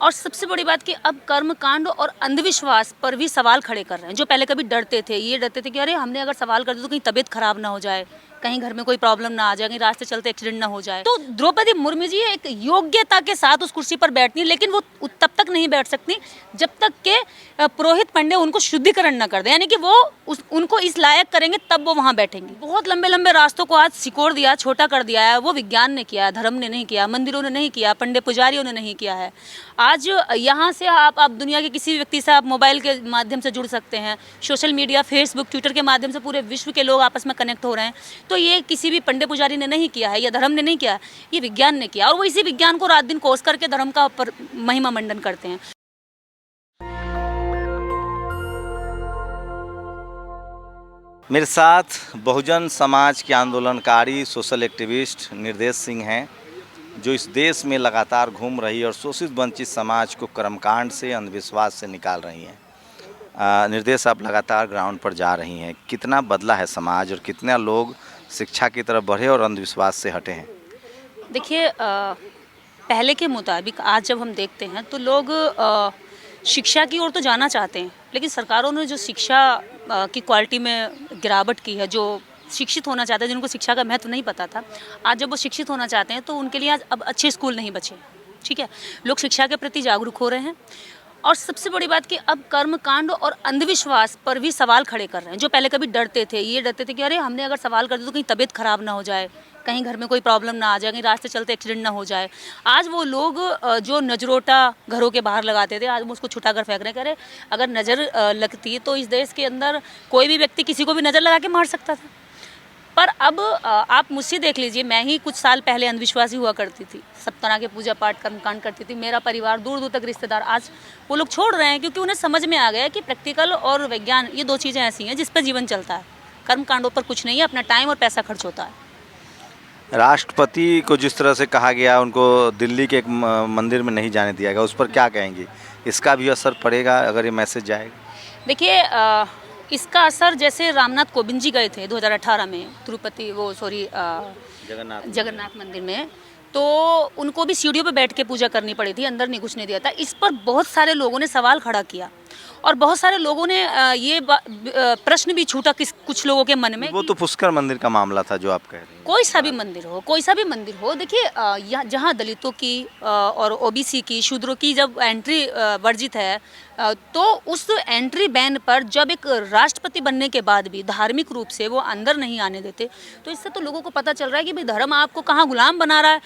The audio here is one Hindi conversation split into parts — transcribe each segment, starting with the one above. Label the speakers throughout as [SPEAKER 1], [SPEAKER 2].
[SPEAKER 1] और सबसे बड़ी बात कि अब कर्मकांड और अंधविश्वास पर भी सवाल खड़े कर रहे हैं। जो पहले कभी डरते थे, ये डरते थे कि अरे हमने अगर सवाल कर दिया तो कहीं तबीयत खराब ना हो जाए, कहीं घर में कोई प्रॉब्लम ना आ जाए, कहीं रास्ते चलते एक्सीडेंट ना हो जाए। तो द्रौपदी मुर्मू जी एक योग्यता के साथ उस कुर्सी पर बैठती है, लेकिन वो तब तक नहीं बैठ सकती जब तक के पुरोहित पंडित उनको शुद्धिकरण न कर दे, यानी कि वो उनको इस लायक करेंगे तब वो वहाँ बैठेंगी। बहुत लंबे लंबे रास्तों को आज सिकोड़ दिया, छोटा कर दिया है। वो विज्ञान ने किया, धर्म ने नहीं किया, मंदिरों ने नहीं किया, पंडित पुजारियों ने नहीं किया है। आज यहाँ से आप दुनिया के किसी भी व्यक्ति से आप मोबाइल के माध्यम से जुड़ सकते हैं, सोशल मीडिया फेसबुक ट्विटर के माध्यम से पूरे विश्व के लोग आपस में कनेक्ट हो रहे हैं। तो ये किसी भी पंडित पुजारी ने नहीं किया है या धर्म ने नहीं किया है, ये विज्ञान ने किया, और वो इसी विज्ञान को रात दिन कोस करके धर्म का महिमा मंडन करते हैं।
[SPEAKER 2] मेरे साथ बहुजन समाज के आंदोलनकारी सोशल एक्टिविस्ट निर्देश सिंह हैं, जो इस देश में लगातार घूम रही और शोषित वंचित समाज को कर्मकांड से, अंधविश्वास से निकाल रही हैं। निर्देश, आप लगातार ग्राउंड पर जा रही हैं, कितना बदला है समाज और कितना लोग शिक्षा की तरफ बढ़े और अंधविश्वास से हटे हैं?
[SPEAKER 1] देखिए, पहले के मुताबिक आज जब हम देखते हैं तो लोग शिक्षा की ओर तो जाना चाहते हैं, लेकिन सरकारों ने जो शिक्षा की क्वालिटी में गिरावट की है, जो शिक्षित होना चाहते हैं, जिनको शिक्षा का महत्व नहीं पता था, आज जब वो शिक्षित होना चाहते हैं तो उनके लिए आज अब अच्छे स्कूल नहीं बचे। ठीक है, लोग शिक्षा के प्रति जागरूक हो रहे हैं। और सबसे बड़ी बात कि अब कर्मकांड और अंधविश्वास पर भी सवाल खड़े कर रहे हैं। जो पहले कभी डरते थे, ये डरते थे कि अरे हमने अगर सवाल कर दिया तो कहीं तबीयत खराब ना हो जाए, कहीं घर में कोई प्रॉब्लम ना आ जाए, कहीं रास्ते चलते एक्सीडेंट ना हो जाए। आज वो लोग जो नजरोटा घरों के बाहर लगाते थे, आज वो उसको छुटा कर फेंक रहे हैं। कह रहे अगर नज़र लगती तो इस देश के अंदर कोई भी व्यक्ति किसी को भी नज़र लगा के मार सकता था। पर अब आप मुझसे देख लीजिए, मैं ही कुछ साल पहले अंधविश्वासी हुआ करती थी, सब तरह के पूजा पाठ कर्मकांड करती थी, मेरा परिवार दूर दूर तक रिश्तेदार, आज वो लोग छोड़ रहे हैं क्योंकि उन्हें समझ में आ गया कि प्रैक्टिकल और विज्ञान ये दो चीज़ें ऐसी हैं जिस पर जीवन चलता है। कर्मकांडों पर कुछ नहीं है, अपना टाइम और पैसा खर्च होता है।
[SPEAKER 2] राष्ट्रपति को जिस तरह से कहा गया, उनको दिल्ली के एक मंदिर में नहीं जाने दिया गया, उस पर क्या कहेंगे? इसका भी असर पड़ेगा अगर ये मैसेज जाएगा?
[SPEAKER 1] देखिए, इसका असर जैसे रामनाथ कोविंद जी गए थे 2018 में जगन्नाथ मंदिर में, तो उनको भी सीढ़ियों पे बैठ के पूजा करनी पड़ी थी, अंदर नहीं घुसने दिया था। इस पर बहुत सारे लोगों ने सवाल खड़ा किया और बहुत सारे लोगों ने ये प्रश्न भी छूटा कुछ लोगों के मन में।
[SPEAKER 2] वो तो पुष्कर मंदिर का मामला था जो आप कह रहे हैं।
[SPEAKER 1] कोई सा भी मंदिर हो, देखिए जहाँ दलितों की और ओबीसी की, शूद्रों की जब एंट्री वर्जित है, तो उस एंट्री बैन पर जब एक राष्ट्रपति बनने के बाद भी धार्मिक रूप से वो अंदर नहीं आने देते, तो इससे तो लोगों को पता चल रहा है कि भाई धर्म आपको कहाँ गुलाम बना रहा है।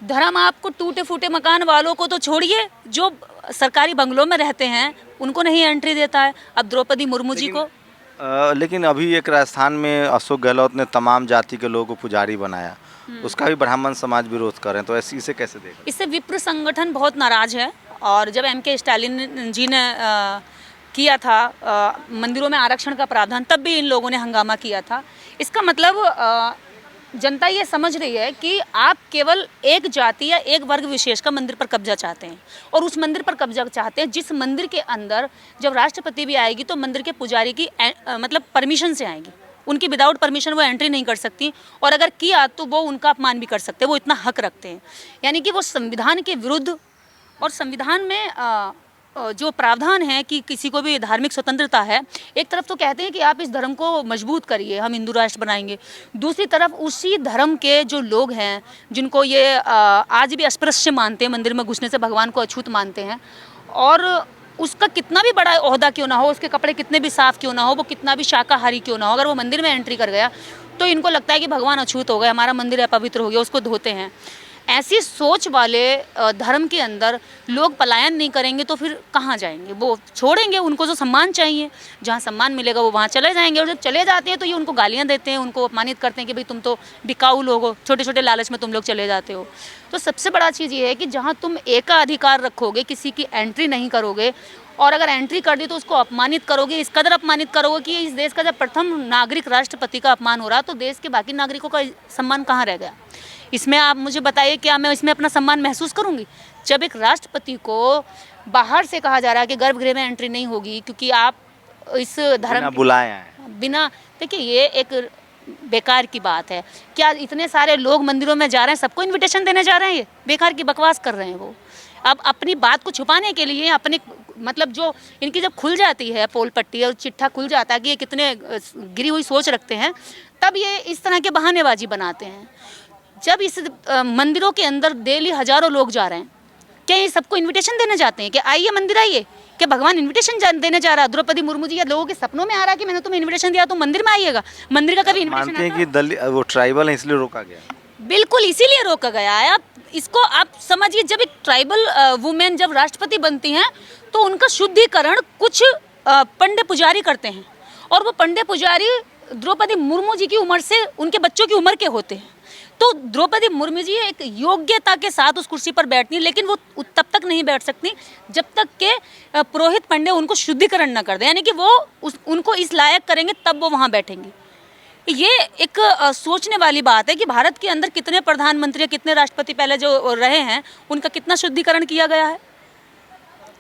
[SPEAKER 1] धर्म आपको टूटे फूटे मकान वालों को तो छोड़िए, जो सरकारी बंगलों में रहते हैं उनको नहीं एंट्री देता है। अब द्रौपदी मुर्मू जी को
[SPEAKER 2] लेकिन अभी एक राजस्थान में अशोक गहलोत ने तमाम जाति के लोगों को पुजारी बनाया, उसका भी ब्राह्मण समाज विरोध कर रहे हैं, तो इसे कैसे देखें?
[SPEAKER 1] इससे विप्र संगठन बहुत नाराज है। और जब एम के स्टालिन जी ने किया था मंदिरों में आरक्षण का प्रावधान, तब भी इन लोगों ने हंगामा किया था। इसका मतलब जनता ये समझ रही है कि आप केवल एक जाति या एक वर्ग विशेष का मंदिर पर कब्जा चाहते हैं, और उस मंदिर पर कब्जा चाहते हैं जिस मंदिर के अंदर जब राष्ट्रपति भी आएगी तो मंदिर के पुजारी की मतलब परमिशन से आएगी। उनकी विदाउट परमिशन वो एंट्री नहीं कर सकती, और अगर किया तो वो उनका अपमान भी कर सकते हैं, वो इतना हक रखते हैं। यानी कि वो संविधान के विरुद्ध, और संविधान में जो प्रावधान है कि किसी को भी धार्मिक स्वतंत्रता है, एक तरफ तो कहते हैं कि आप इस धर्म को मजबूत करिए, हम हिंदू राष्ट्र बनाएंगे, दूसरी तरफ उसी धर्म के जो लोग हैं जिनको ये आज भी अस्पृश्य मानते हैं, मंदिर में घुसने से भगवान को अछूत मानते हैं, और उसका कितना भी बड़ा ओहदा क्यों ना हो, उसके कपड़े कितने भी साफ क्यों ना हो, वो कितना भी शाकाहारी क्यों ना हो, अगर वो मंदिर में एंट्री कर गया तो इनको लगता है कि भगवान अछूत हो गए, हमारा मंदिर अपवित्र हो गया, उसको धोते हैं। ऐसी सोच वाले धर्म के अंदर लोग पलायन नहीं करेंगे तो फिर कहाँ जाएंगे? वो छोड़ेंगे, उनको जो सम्मान चाहिए, जहाँ सम्मान मिलेगा वो वहाँ चले जाएंगे। और जब चले जाते हैं तो ये उनको गालियाँ देते हैं, उनको अपमानित करते हैं कि भाई तुम तो बिकाऊ लोग हो, छोटे छोटे लालच में तुम लोग चले जाते हो। तो सबसे बड़ा चीज़ ये है कि जहाँ तुम एकाधिकार रखोगे, किसी की एंट्री नहीं करोगे, और अगर एंट्री कर दी तो उसको अपमानित करोगे, इस कदर अपमानित करोगे कि इस देश का जब प्रथम नागरिक राष्ट्रपति का अपमान हो रहा, तो देश के बाकी नागरिकों का सम्मान कहाँ रह गया? इसमें आप मुझे बताइए, क्या मैं इसमें अपना सम्मान महसूस करूंगी? जब एक राष्ट्रपति को बाहर से कहा जा रहा है कि गर्भगृह में एंट्री नहीं होगी क्योंकि आप इस धर्म
[SPEAKER 2] बुलाए हैं,
[SPEAKER 1] बिना, देखिए ये एक बेकार की बात है। क्या इतने सारे लोग मंदिरों में जा रहे हैं, सबको इनविटेशन देने जा रहे हैं? ये बेकार की बकवास कर रहे हैं वो। अब अपनी बात को छुपाने के लिए अपने मतलब जो इनकी जब खुल जाती है पोल पट्टी और चिट्ठा खुल जाता है कि ये कितने गिरी हुई सोच रखते हैं, तब ये इस तरह के बहानेबाजी बनाते हैं। जब इस मंदिरों के अंदर डेली हजारों लोग जा रहे हैं, क्या ये सबको इनविटेशन देने जाते हैं कि आइए मंदिर आइए? क्या भगवान इनविटेशन देने जा रहा है? द्रौपदी मुर्मू जी या लोगों के सपनों में आ रहा है कि मैंने तुम्हें इनविटेशन दिया, तुम मंदिर में आइएगा? मंदिर का कभी इनविटेशन
[SPEAKER 2] मानते हैं कि वो ट्राइबल है इसलिए रोका गया?
[SPEAKER 1] बिल्कुल इसीलिए रोका गया है। आप इसको आप समझिए, जब एक ट्राइबल वुमेन जब राष्ट्रपति बनती हैं तो उनका शुद्धिकरण कुछ पंडे पुजारी करते हैं, और वो पंडे पुजारी द्रौपदी मुर्मू जी की उम्र से उनके बच्चों की उम्र के होते हैं। तो द्रौपदी मुर्मू जी एक योग्यता के साथ उस कुर्सी पर बैठती हैं, लेकिन वो तब तक नहीं बैठ सकती जब तक के पुरोहित पंडे उनको शुद्धिकरण न कर दें, यानी कि वो उनको इस लायक करेंगे तब वो वहाँ बैठेंगी। ये एक सोचने वाली बात है कि भारत के अंदर कितने प्रधानमंत्री, कितने राष्ट्रपति पहले जो रहे हैं, उनका कितना शुद्धिकरण किया गया है।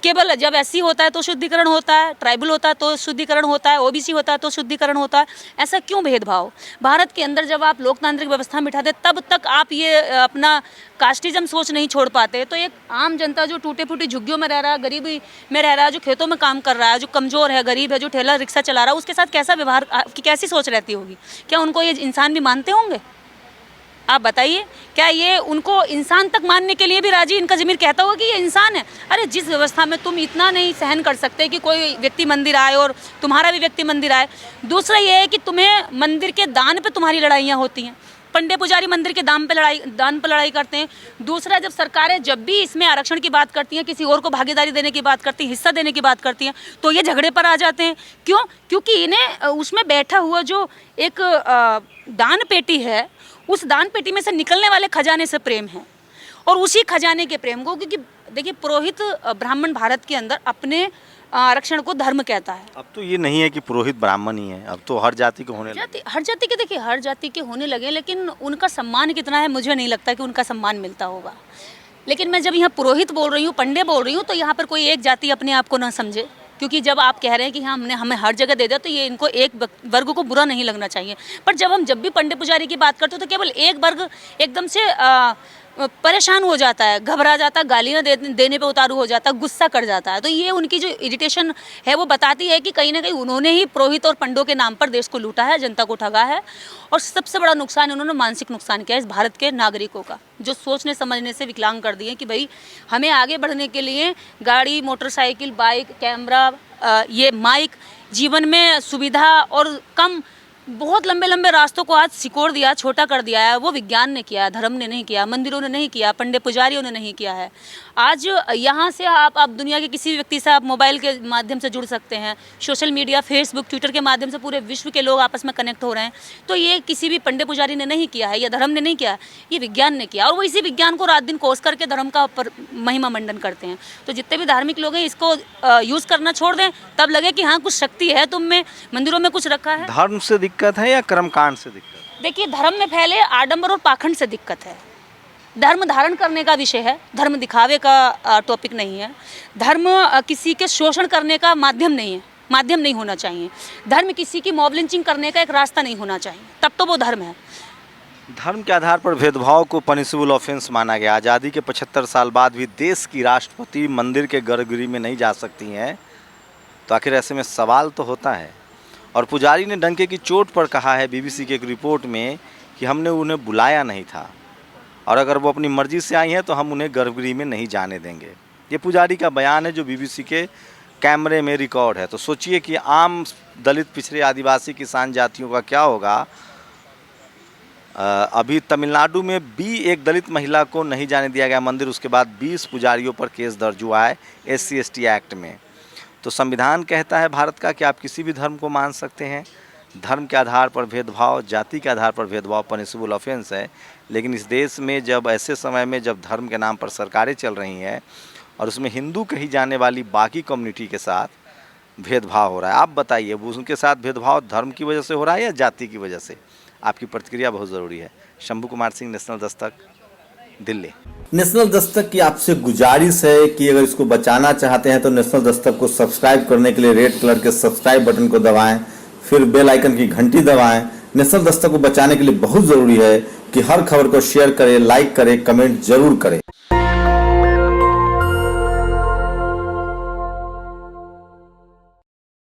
[SPEAKER 1] केवल जब एससी होता है तो शुद्धिकरण होता है, ट्राइबल होता है तो शुद्धिकरण होता है, ओबीसी होता है तो शुद्धिकरण होता है। ऐसा क्यों भेदभाव? भारत के अंदर जब आप लोकतांत्रिक व्यवस्था बिठाते तब तक आप ये अपना कास्टिज्म सोच नहीं छोड़ पाते। तो एक आम जनता जो टूटे फूटे झुग्गियों में रह रहा है, गरीबी में रह रहा है, जो खेतों में काम कर रहा है, जो कमज़ोर है, गरीब है, जो ठेला रिक्शा चला रहा है, उसके साथ कैसा व्यवहार, आपकी कैसी सोच रहती होगी? क्या उनको ये इंसान भी मानते होंगे? आप बताइए, क्या ये उनको इंसान तक मानने के लिए भी राजी, इनका ज़मीर कहता होगा कि ये इंसान है? अरे जिस व्यवस्था में तुम इतना नहीं सहन कर सकते कि कोई व्यक्ति मंदिर आए और तुम्हारा भी व्यक्ति मंदिर आए। दूसरा ये है कि तुम्हें मंदिर के दान पे तुम्हारी लड़ाइयाँ होती हैं, पंडे पुजारी मंदिर के दान पर लड़ाई करते हैं। दूसरा, जब सरकारें जब भी इसमें आरक्षण की बात करती हैं, किसी और को भागीदारी देने की बात करती हैं, हिस्सा देने की बात करती हैं, तो ये झगड़े पर आ जाते हैं। क्यों? क्योंकि इन्हें उसमें बैठा हुआ जो एक दान पेटी है, उस दान पेटी में से निकलने वाले खजाने से प्रेम है, और उसी खजाने के प्रेम को, क्योंकि देखिए पुरोहित ब्राह्मण भारत के अंदर अपने आरक्षण को धर्म कहता है।
[SPEAKER 2] अब तो ये नहीं है कि पुरोहित ब्राह्मण ही है, अब तो हर जाति के होने लगे।
[SPEAKER 1] हर जाति के, देखिए हर जाति के होने लगे, लेकिन उनका सम्मान कितना है मुझे नहीं लगता कि उनका सम्मान मिलता होगा। लेकिन मैं जब यहाँ पुरोहित बोल रही हूँ, पंडे बोल रही हूँ, तो यहाँ पर कोई एक जाति अपने आप को ना समझे, क्योंकि जब आप कह रहे हैं कि हाँ हमें हर जगह दे दिया, तो ये इनको एक वर्ग को बुरा नहीं लगना चाहिए। पर जब भी पंडे पुजारी की बात करते हो तो केवल एक वर्ग एकदम से परेशान हो जाता है, घबरा जाता है, गालियाँ देने पे उतारू हो जाता है, गुस्सा कर जाता है। तो ये उनकी जो इरिटेशन है वो बताती है कि कहीं ना कहीं उन्होंने ही पुरोहित और पंडों के नाम पर देश को लूटा है, जनता को ठगा है, और सबसे बड़ा नुकसान उन्होंने मानसिक नुकसान किया है इस भारत के नागरिकों का, जो सोचने समझने से विकलांग कर दिए कि भाई हमें आगे बढ़ने के लिए गाड़ी, मोटरसाइकिल, बाइक, कैमरा, ये माइक, जीवन में सुविधा और कम बहुत लंबे लंबे रास्तों को आज सिकोड़ दिया, छोटा कर दिया है। वो विज्ञान ने किया है, धर्म ने नहीं किया, मंदिरों ने नहीं किया, पंडे पुजारियों ने नहीं किया है। आज यहाँ से आप दुनिया के किसी भी व्यक्ति से आप मोबाइल के माध्यम से जुड़ सकते हैं, सोशल मीडिया, फेसबुक, ट्विटर के माध्यम से पूरे विश्व के लोग आपस में कनेक्ट हो रहे हैं। तो ये किसी भी पंडे पुजारी ने नहीं किया है या धर्म ने नहीं किया है, ये विज्ञान ने किया, और वो इसी विज्ञान को रात दिन कोस करके धर्म का महिमा मंडन करते हैं। तो जितने भी धार्मिक लोग हैं इसको यूज़ करना छोड़ दें, तब लगे कि हाँ कुछ शक्ति है तुम में, मंदिरों में कुछ रखा है।
[SPEAKER 2] धर्म से दिक्कत है या कर्मकांड से दिक्कत?
[SPEAKER 1] देखिए, धर्म में फैले आडंबर और पाखंड से दिक्कत है। धर्म धारण करने का विषय है, धर्म दिखावे का टॉपिक नहीं है। धर्म किसी के शोषण करने का माध्यम नहीं है, माध्यम नहीं होना चाहिए। धर्म किसी की मॉब लिंचिंग करने का एक रास्ता नहीं होना चाहिए, तब तो वो धर्म है।
[SPEAKER 2] धर्म के आधार पर भेदभाव को पनिशेबल ऑफेंस माना गया। आज़ादी के 75 साल बाद भी देश की राष्ट्रपति मंदिर के गर्भगृह में नहीं जा सकती हैं, तो आखिर ऐसे में सवाल तो होता है। और पुजारी ने डंके की चोट पर कहा है बीबीसी की एक रिपोर्ट में कि हमने उन्हें बुलाया नहीं था, और अगर वो अपनी मर्जी से आई हैं तो हम उन्हें गर्भगृह में नहीं जाने देंगे। ये पुजारी का बयान है जो बीबीसी के कैमरे में रिकॉर्ड है। तो सोचिए कि आम दलित, पिछड़े, आदिवासी, किसान जातियों का क्या होगा। अभी तमिलनाडु में भी एक दलित महिला को नहीं जाने दिया गया मंदिर, उसके बाद 20 पुजारियों पर केस दर्ज हुआ है SC/ST एक्ट में। तो संविधान कहता है भारत का कि आप किसी भी धर्म को मान सकते हैं। धर्म के आधार पर भेदभाव, जाति के आधार पर भेदभाव पनिशेबल ऑफेंस है। लेकिन इस देश में जब ऐसे समय में जब धर्म के नाम पर सरकारें चल रही हैं और उसमें हिंदू कही जाने वाली बाकी कम्युनिटी के साथ भेदभाव हो रहा है, आप बताइए उनके साथ भेदभाव धर्म की वजह से हो रहा है या जाति की वजह से? आपकी प्रतिक्रिया बहुत ज़रूरी है। शंभू कुमार सिंह, नेशनल दस्तक, दिल्ली।
[SPEAKER 3] नेशनल दस्तक की आपसे गुजारिश है कि अगर इसको बचाना चाहते हैं तो नेशनल दस्तक को सब्सक्राइब करने के लिए रेड कलर के सब्सक्राइब बटन को दबाएं, फिर बेल आइकन की घंटी दबाएं। नेशनल दस्तक को बचाने के लिए बहुत जरूरी है कि हर खबर को शेयर करें, लाइक करें, कमेंट जरूर करें।